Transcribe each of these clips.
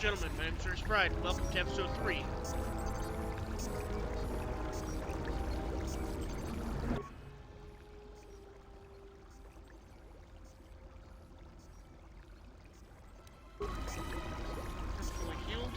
gentlemen, my name is Ernest Pride, and welcome to episode 3. I'm fully healed.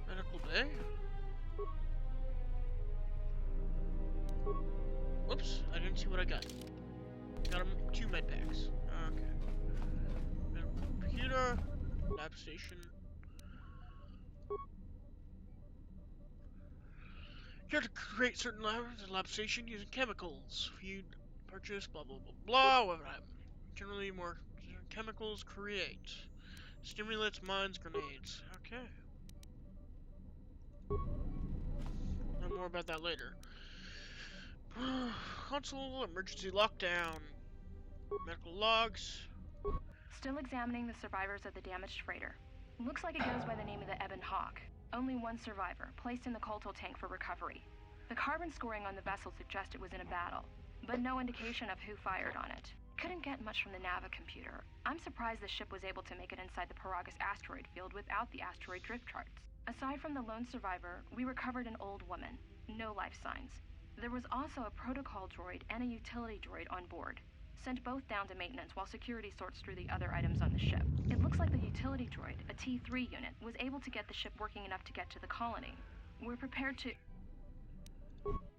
Medical bay. Whoops, I didn't see what I got. Got 2 med packs. Okay. Medical computer, lab station. You have to create certain labs at lab station using chemicals. You purchase blah blah blah blah. Generally, more chemicals create stimulants, mines, grenades. Okay. Learn more about that later. Console, emergency lockdown, medical logs. Still examining the survivors of the damaged freighter. Looks like it goes by the name of the Ebon Hawk. Only one survivor, placed in the Colto tank for recovery. The carbon scoring on the vessel suggests it was in a battle, but no indication of who fired on it. Couldn't get much from the Nava computer. I'm surprised the ship was able to make it inside the Paragus asteroid field without the asteroid drift charts. Aside from the lone survivor, we recovered an old woman. No life signs. There was also a protocol droid and a utility droid on board. Sent both down to maintenance while security sorts through the other items on the ship. It looks like the utility droid, a T3 unit, was able to get the ship working enough to get to the colony. We're prepared to...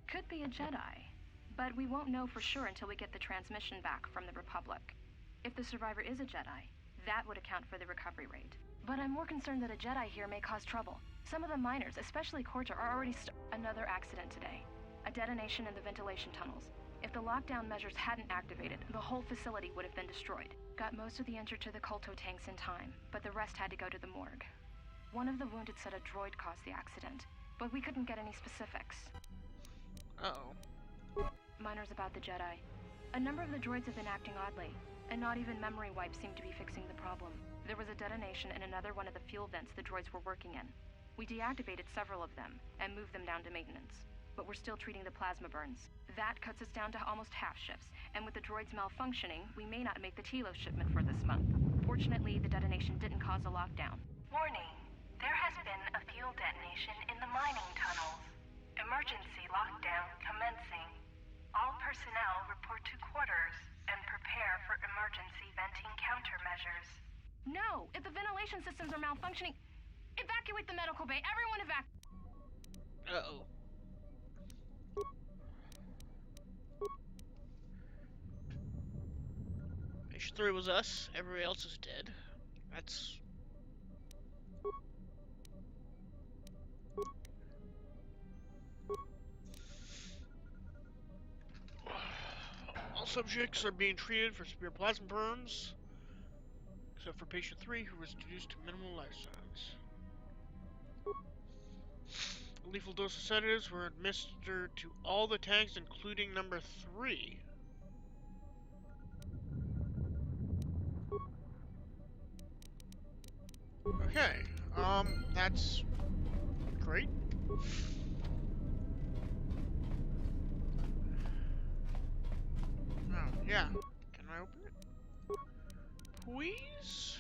Could be a Jedi, but we won't know for sure until we get the transmission back from the Republic. If the survivor is a Jedi, that would account for the recovery rate. But I'm more concerned that a Jedi here may cause trouble. Some of the miners, especially Corta, are already Another accident today. A detonation in the ventilation tunnels. If the lockdown measures hadn't activated, the whole facility would have been destroyed. Got most of the injured to the Colto tanks in time, but the rest had to go to the morgue. One of the wounded said a droid caused the accident, but we couldn't get any specifics. Uh-oh. Miners about the Jedi. A number of the droids have been acting oddly, and not even memory wipes seem to be fixing the problem. There was a detonation in another one of the fuel vents the droids were working in. We deactivated several of them, and moved them down to maintenance. But we're still treating the plasma burns. That cuts us down to almost half shifts, and with the droids malfunctioning, we may not make the Telos shipment for this month. Fortunately, the detonation didn't cause a lockdown. Warning, there has been a fuel detonation in the mining tunnels. Emergency lockdown commencing. All personnel report to quarters and prepare for emergency venting countermeasures. No! If the ventilation systems are malfunctioning, evacuate the medical bay! Everyone evacuate! Uh-oh. Patient 3 was us, everybody else is dead. That's... All subjects are being treated for severe plasma burns, except for patient 3, who was reduced to minimal life signs. A lethal dose of sedatives were administered to all the tanks, including number 3. Okay, that's great. Oh, yeah. Can I open it? Please?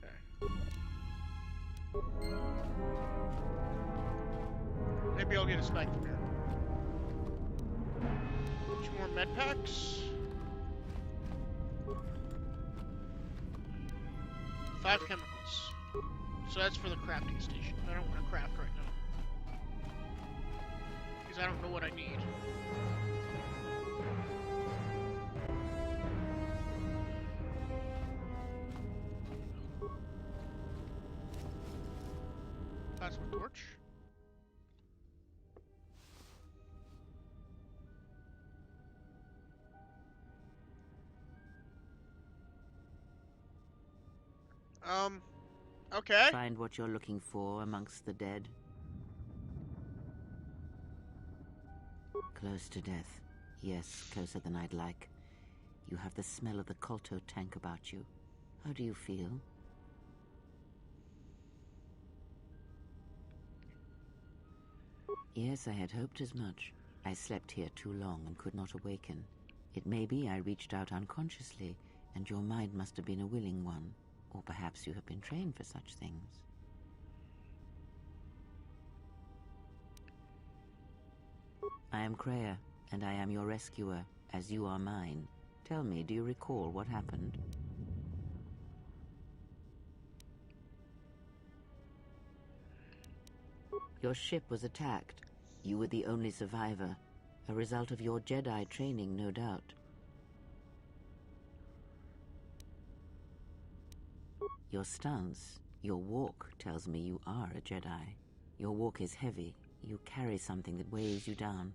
Okay. Maybe I'll get a spike from here. 2 more med packs. 5 chemicals. So that's for the crafting station. I don't want to craft right now. Because I don't know what I need. Plasma torch. Okay. Find what you're looking for amongst the dead. Close to death. Yes, closer than I'd like. You have the smell of the Kolto tank about you. How do you feel? Yes, I had hoped as much. I slept here too long and could not awaken. It may be I reached out unconsciously, and your mind must have been a willing one. Or perhaps you have been trained for such things. I am Kreia, and I am your rescuer, as you are mine. Tell me, do you recall what happened? Your ship was attacked. You were the only survivor. A result of your Jedi training, no doubt. Your stance, your walk tells me you are a Jedi. Your walk is heavy. You carry something that weighs you down.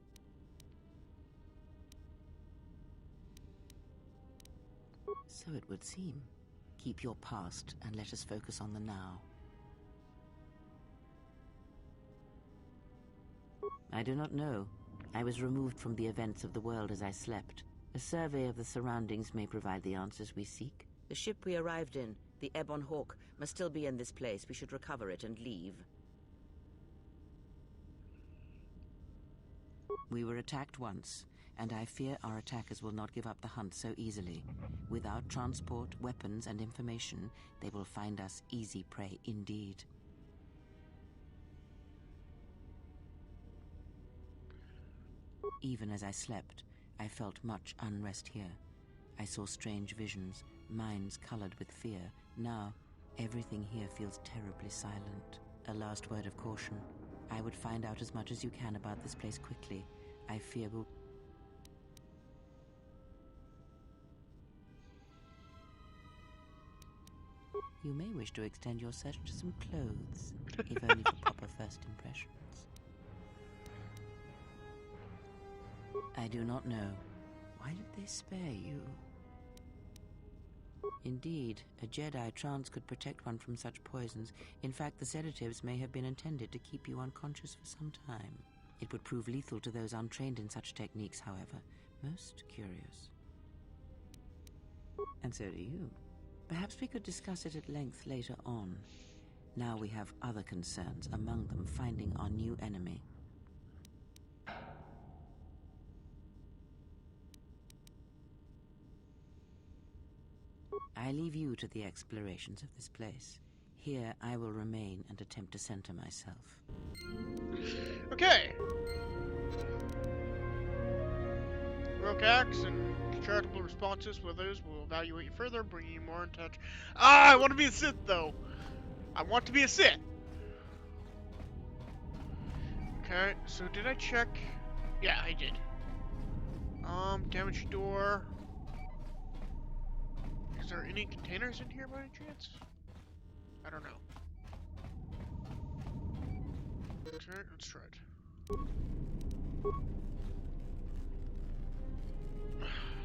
So it would seem. Keep your past and let us focus on the now. I do not know. I was removed from the events of the world as I slept. A survey of the surroundings may provide the answers we seek. The ship we arrived in, the Ebon Hawk, must still be in this place. We should recover it and leave. We were attacked once, and I fear our attackers will not give up the hunt so easily. Without transport, weapons, and information, they will find us easy prey indeed. Even as I slept, I felt much unrest here. I saw strange visions, minds colored with fear. Now, everything here feels terribly silent. A last word of caution. I would find out as much as you can about this place quickly. I fear we'll... You may wish to extend your search to some clothes, if only for proper first impressions. I do not know. Why did they spare you? Indeed, a Jedi trance could protect one from such poisons. In fact, the sedatives may have been intended to keep you unconscious for some time. It would prove lethal to those untrained in such techniques, however. Most curious. And so do you. Perhaps we could discuss it at length later on. Now we have other concerns, among them finding our new enemy. I leave you to the explorations of this place. Here I will remain and attempt to center myself. Okay. Heroic acts and charitable responses with others will evaluate you further, bringing you more in touch. Ah, I want to be a Sith, though. I want to be a Sith. Okay, so did I check? Yeah, I did. Damaged door. Is there any containers in here by any chance? I don't know. Okay, let's try it.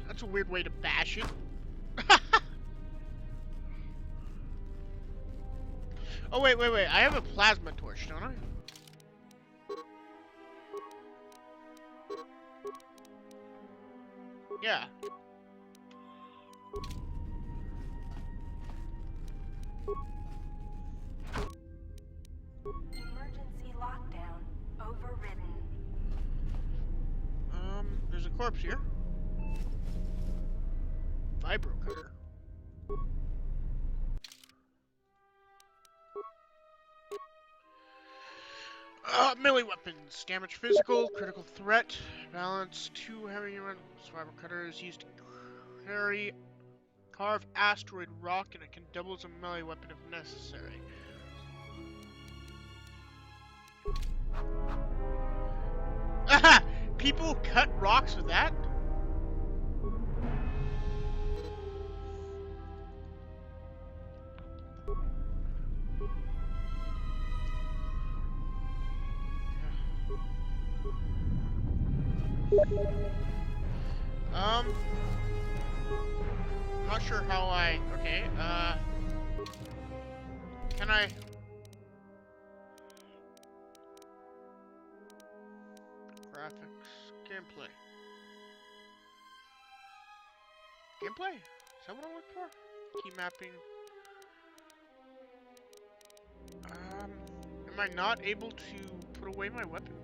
That's a weird way to bash it. Oh, wait. I have a plasma torch, don't I? Yeah. Emergency lockdown overridden. There's a corpse here. Vibro cutter. Melee weapons. Damage physical, critical threat, balance, 2 heavy run. Vibro cutter is used to carve asteroid rock, and it can double as a melee weapon if necessary. Aha! People cut rocks with that? Not sure how I... Okay, Can I? Graphics, gameplay. Gameplay? Is that what I'm looking for? Key mapping. Am I not able to put away my weapon?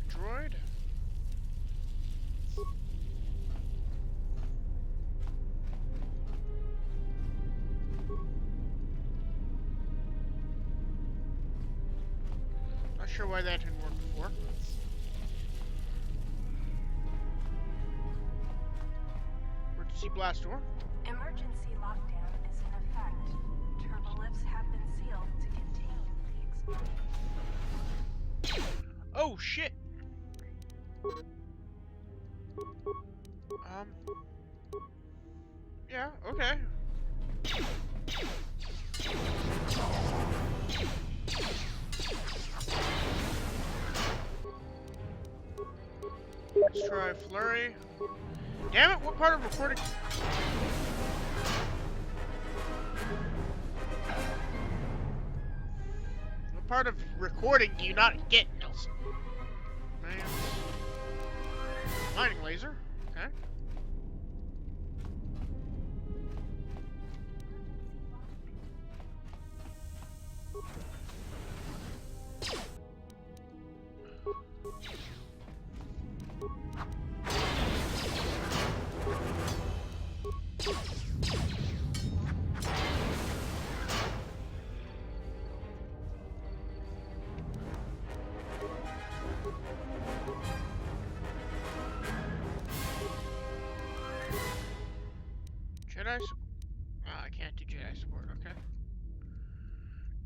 Droid? Not sure why that didn't work before. Emergency blast door. Emergency lockdown is in effect. Turbolifts have been sealed to contain the explosion. Oh shit! Yeah, okay. Let's try flurry. Damn it, what part of recording? What part of recording do you not get, Nelson? Man. Mining laser, okay. Jedi support. Ah, I can't do Jedi support, okay.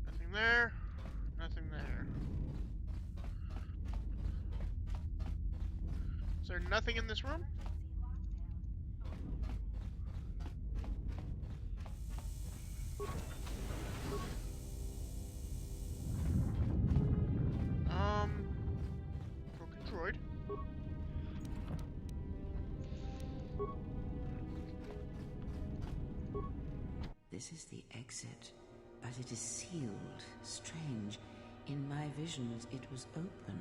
Nothing there. Nothing there. Is there nothing in this room? Broken droid. This is the exit, but it is sealed. Strange. In my visions, it was open.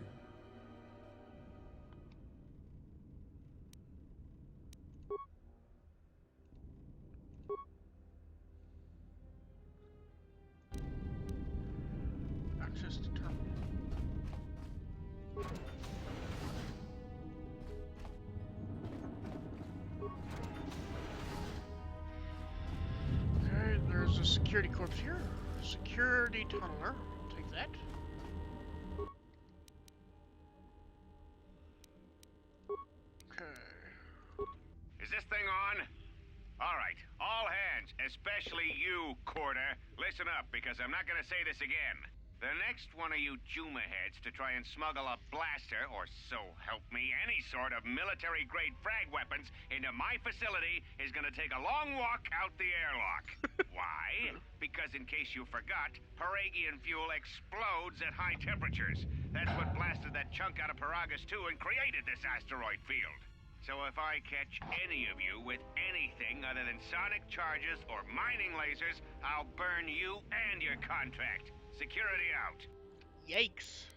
Access to terminal. Okay, there's a security corpse here. Security tunneler. I'll take that. Okay. Is this thing on? All right, all hands, especially you, Corder. Listen up, because I'm not gonna say this again. The next one of you Juma heads to try and smuggle a blaster, or so help me, any sort of military-grade frag weapons into my facility is gonna take a long walk out the airlock. Why? Because in case you forgot, Paragian fuel explodes at high temperatures. That's what blasted that chunk out of Paragus 2 and created this asteroid field. So if I catch any of you with anything other than sonic charges or mining lasers, I'll burn you and your contract. Security out. Yikes.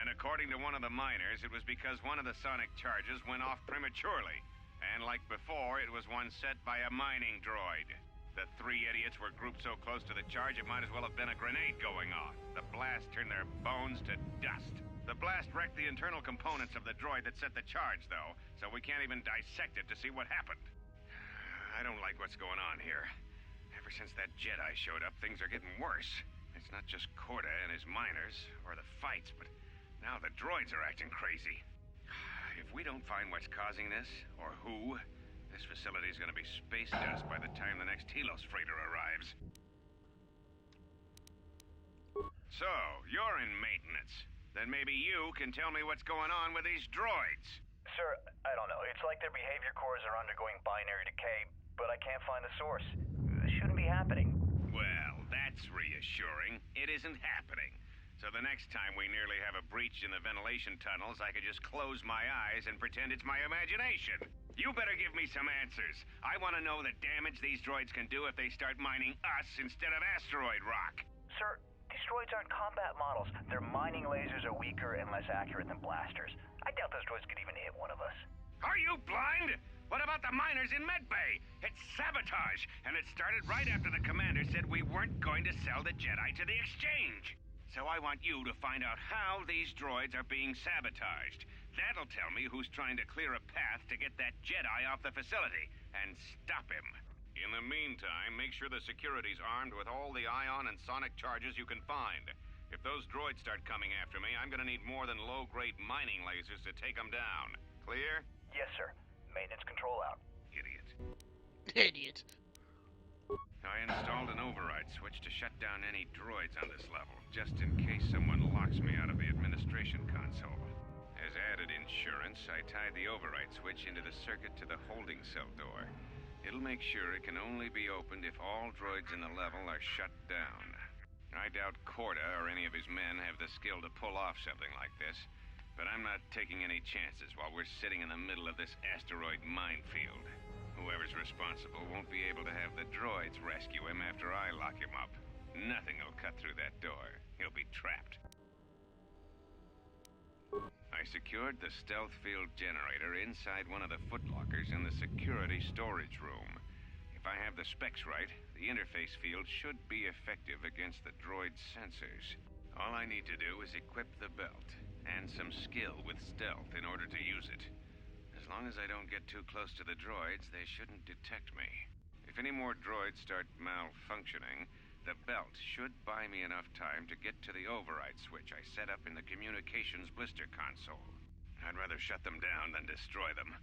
And according to one of the miners, it was because one of the sonic charges went off prematurely. And like before, it was one set by a mining droid. The three idiots were grouped so close to the charge, it might as well have been a grenade going off. The blast turned their bones to dust. The blast wrecked the internal components of the droid that set the charge, though, so we can't even dissect it to see what happened. I don't like what's going on here. Ever since that Jedi showed up, things are getting worse. It's not just Corda and his miners, or the fights, but now the droids are acting crazy. If we don't find what's causing this, or who, this facility is going to be space dust by the time the next Telos freighter arrives. So, you're in maintenance. Then maybe you can tell me what's going on with these droids. Sir, I don't know. It's like their behavior cores are undergoing binary decay, but I can't find the source. This shouldn't be happening. Well, that's reassuring. It isn't happening. So the next time we nearly have a breach in the ventilation tunnels, I could just close my eyes and pretend it's my imagination. You better give me some answers. I want to know the damage these droids can do if they start mining us instead of asteroid rock. Sir, these droids aren't combat models. Their mining lasers are weaker and less accurate than blasters. I doubt those droids could even hit one of us. Are you blind? What about the miners in Medbay? It's sabotage, and it started right after the commander said we weren't going to sell the Jedi to the Exchange. So I want you to find out how these droids are being sabotaged. That'll tell me who's trying to clear a path to get that Jedi off the facility and stop him. In the meantime, make sure the security's armed with all the ion and sonic charges you can find. If those droids start coming after me, I'm gonna need more than low-grade mining lasers to take them down. Clear? Yes, sir. Maintenance control out. Idiot. Idiot. I installed an override switch to shut down any droids on this level, just in case someone locks me out of the administration console. As added insurance, I tied the override switch into the circuit to the holding cell door. It'll make sure it can only be opened if all droids in the level are shut down. I doubt Corda or any of his men have the skill to pull off something like this, but I'm not taking any chances while we're sitting in the middle of this asteroid minefield. Whoever's responsible won't be able to have the droids rescue him after I lock him up. Nothing will cut through that door. He'll be trapped. I secured the stealth field generator inside one of the footlockers in the security storage room. If I have the specs right, the interface field should be effective against the droid's sensors. All I need to do is equip the belt and some skill with stealth in order to use it. As long as I don't get too close to the droids, they shouldn't detect me. If any more droids start malfunctioning, the belt should buy me enough time to get to the override switch I set up in the communications blister console. I'd rather shut them down than destroy them.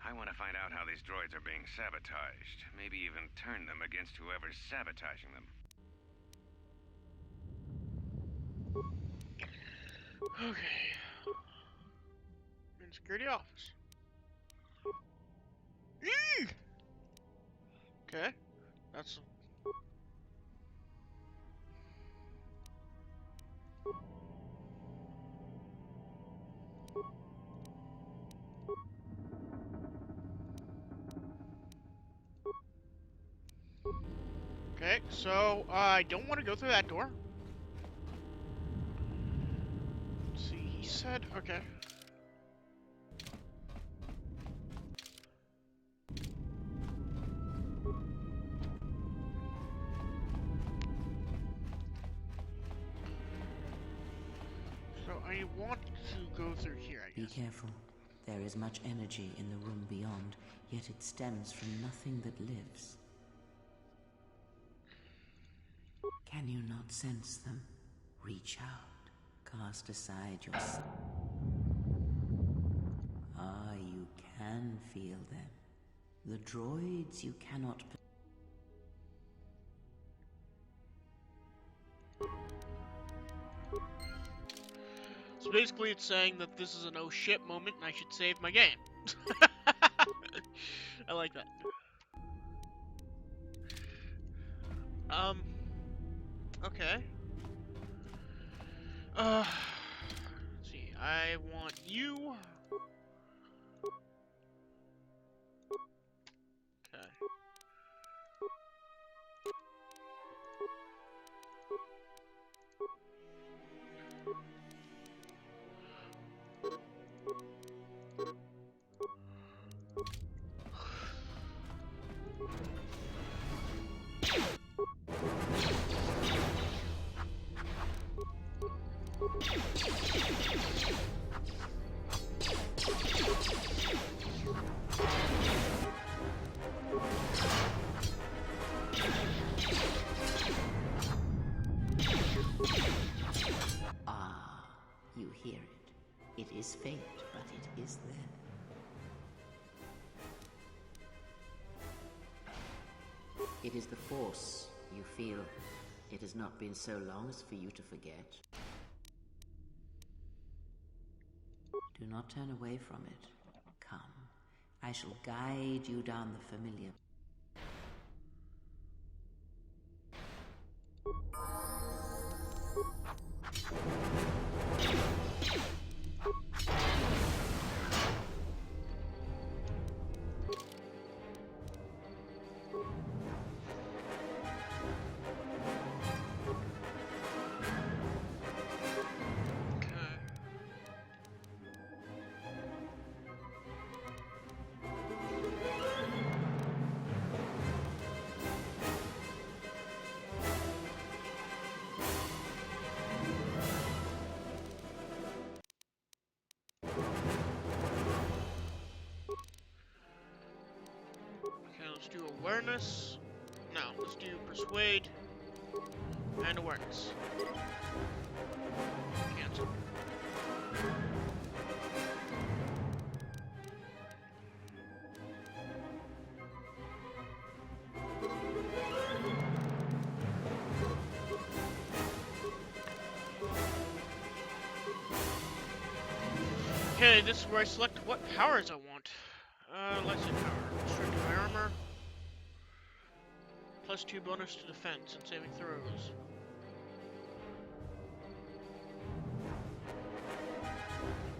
I want to find out how these droids are being sabotaged, maybe even turn them against whoever's sabotaging them. Okay. In security office. Eee! Okay. That's... Okay, so I don't want to go through that door. Let's see, he said, okay. So I want to go through here, I Be guess. careful. There is much energy in the room beyond, yet it stems from nothing that lives. Can you not sense them? Reach out. Cast aside your... Ah, you can feel them. The droids you cannot... So basically it's saying that this is an oh shit moment and I should save my game. I like that. Okay. Let's see, I want you. Okay. Ah, you hear it. It is faint, but it is there. It is the Force, you feel. It has not been so long as for you to forget. Do not turn away from it. Come. I shall guide you down the familiar... Let's do awareness. No, let's do persuade and awareness. Cancel. Okay, this is where I select what powers I want. Let's say power. Restrict my armor. +2 bonus to defense and saving throws.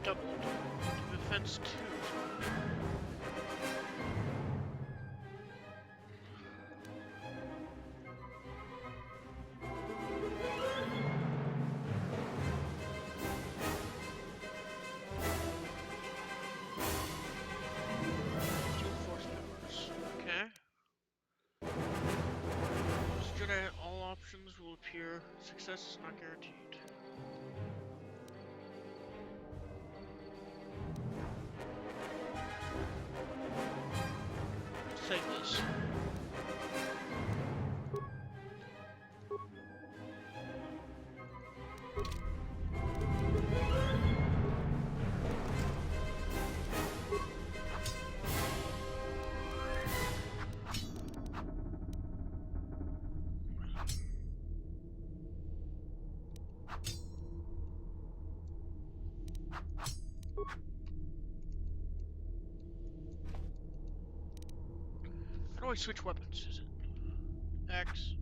Doubled. To defense 2. Will appear. Success is not guaranteed. Save this. How do I switch weapons? Is it X,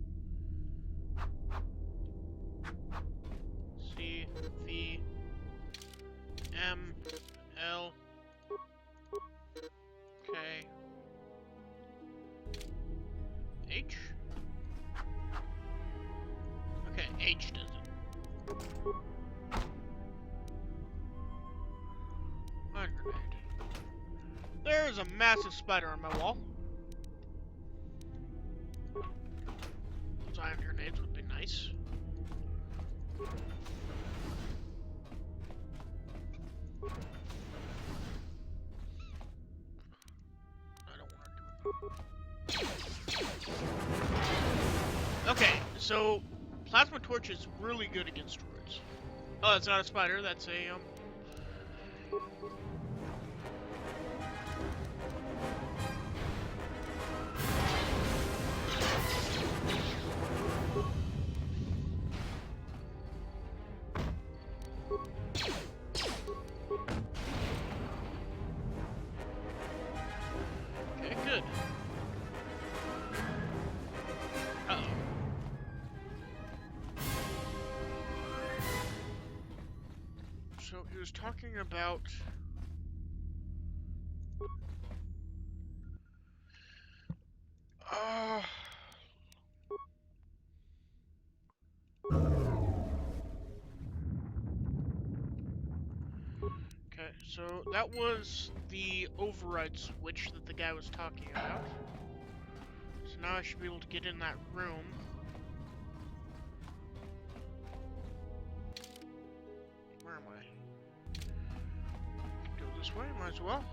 C, V, M, L, K, H? Okay, H does it. Fire grenade. There's a massive spider on my wall. Those iron grenades would be nice. I don't want to do it. Okay, so plasma torch is really good against droids. Oh, that's not a spider. That's a Okay, good. Uh-oh. So he was talking about Okay, so that was the override switch that the guy was talking about. So now I should be able to get in that room. Where am I? Go this way, might as well.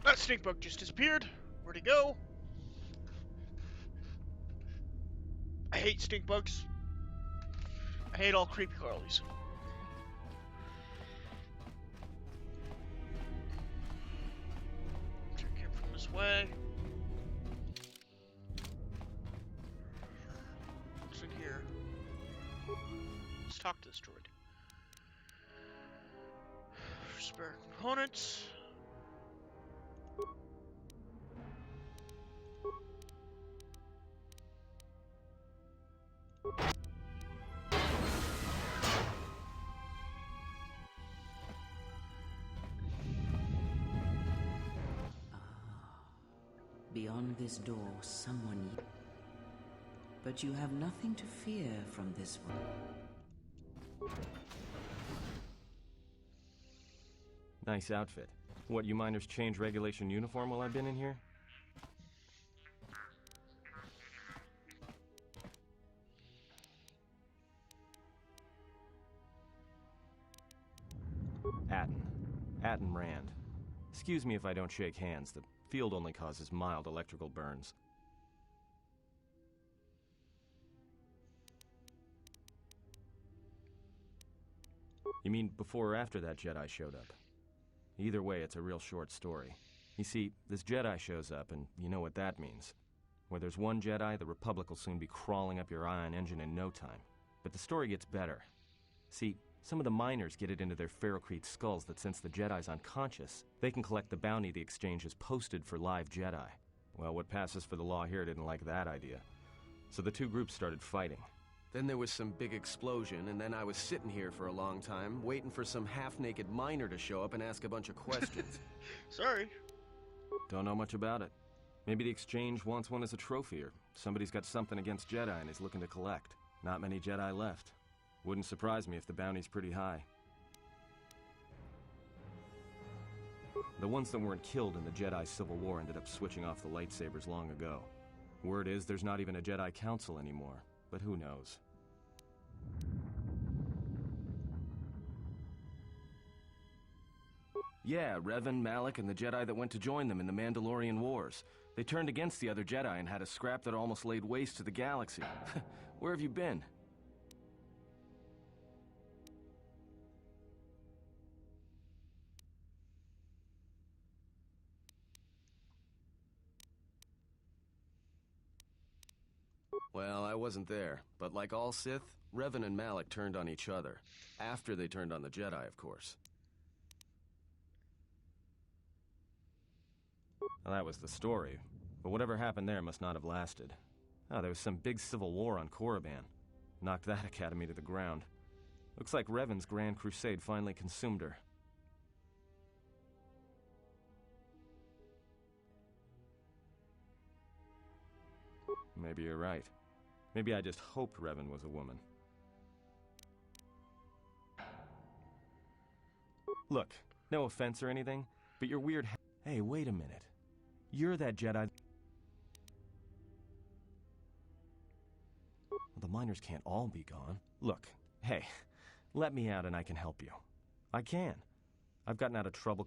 That stink bug just disappeared. Where'd he go? I hate stink bugs. I hate all creepy crawlies. Check him from this way. What's in here? Let's talk to this droid. Spare components. Beyond this door, someone... But you have nothing to fear from this one. Nice outfit. What, you miners change regulation uniform while I've been in here? Atten. Atten Rand. Excuse me if I don't shake hands. The field only causes mild electrical burns. You mean before or after that Jedi showed up? Either way, it's a real short story. You see, this Jedi shows up, and you know what that means. Where there's one Jedi, the Republic will soon be crawling up your ion engine in no time. But the story gets better. See, some of the miners get it into their ferrocrete skulls that since the Jedi's unconscious, they can collect the bounty the Exchange has posted for live Jedi. Well, what passes for the law here didn't like that idea. So the two groups started fighting. Then there was some big explosion, and then I was sitting here for a long time, waiting for some half-naked miner to show up and ask a bunch of questions. Sorry. Don't know much about it. Maybe the Exchange wants one as a trophy, or somebody's got something against Jedi and is looking to collect. Not many Jedi left. Wouldn't surprise me if the bounty's pretty high. The ones that weren't killed in the Jedi Civil War ended up switching off the lightsabers long ago. Word is there's not even a Jedi Council anymore, but who knows? Yeah, Revan, Malak, and the Jedi that went to join them in the Mandalorian Wars. They turned against the other Jedi and had a scrap that almost laid waste to the galaxy. Where have you been? Well, I wasn't there, but like all Sith, Revan and Malak turned on each other. After they turned on the Jedi, of course. Well, that was the story. But whatever happened there must not have lasted. Oh, there was some big civil war on Korriban. Knocked that academy to the ground. Looks like Revan's Grand Crusade finally consumed her. Maybe you're right. Maybe I just hoped Revan was a woman. Look, no offense or anything, but your weird Hey, wait a minute. You're that Jedi. Well, the miners can't all be gone. Look, hey, let me out and I can help you. I can. I've gotten out of trouble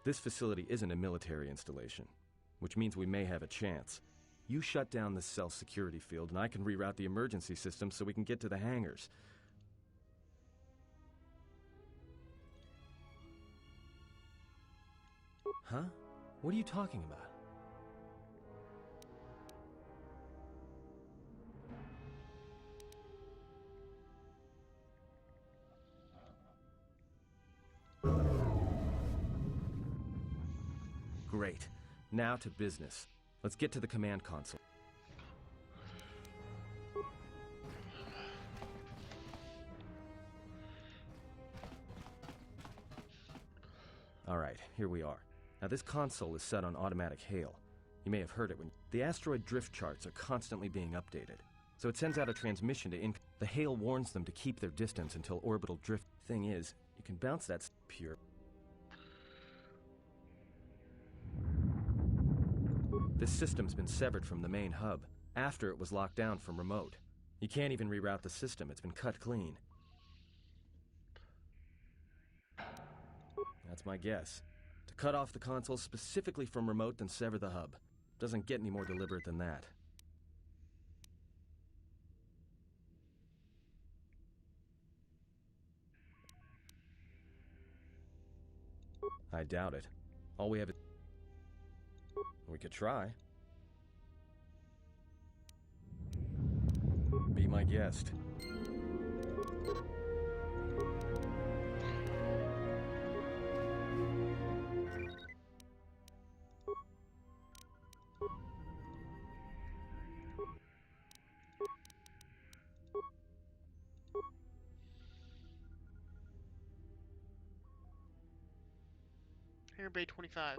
This facility isn't a military installation, which means we may have a chance. You shut down this cell security field and I can reroute the emergency system so we can get to the hangars. Huh? What are you talking about? Great. Now to business. Let's get to the command console. All right, here we are. Now this console is set on automatic hail. You may have heard it when the asteroid drift charts are constantly being updated. So it sends out a transmission to the hail warns them to keep their distance until orbital drift. Thing is, you can bounce that pure. This system's been severed from the main hub, after it was locked down from remote. You can't even reroute the system, it's been cut clean. That's my guess. To cut off the console specifically from remote, then sever the hub. Doesn't get any more deliberate than that. I doubt it. All we have is... We could try. Be my guest. Hangar Bay 25.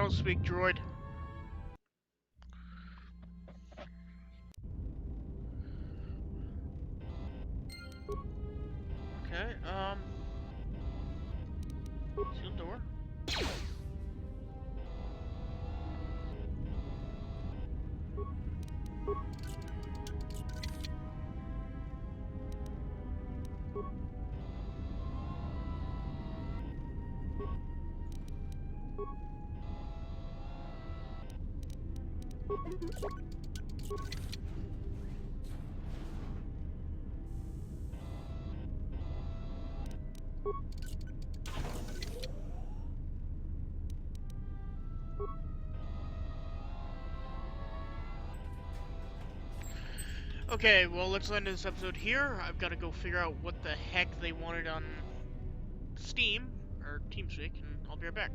Now speak, droid. Okay, sealed door. Okay, well, let's end this episode here. I've got to go figure out what the heck they wanted on Steam, or TeamSpeak, and I'll be right back.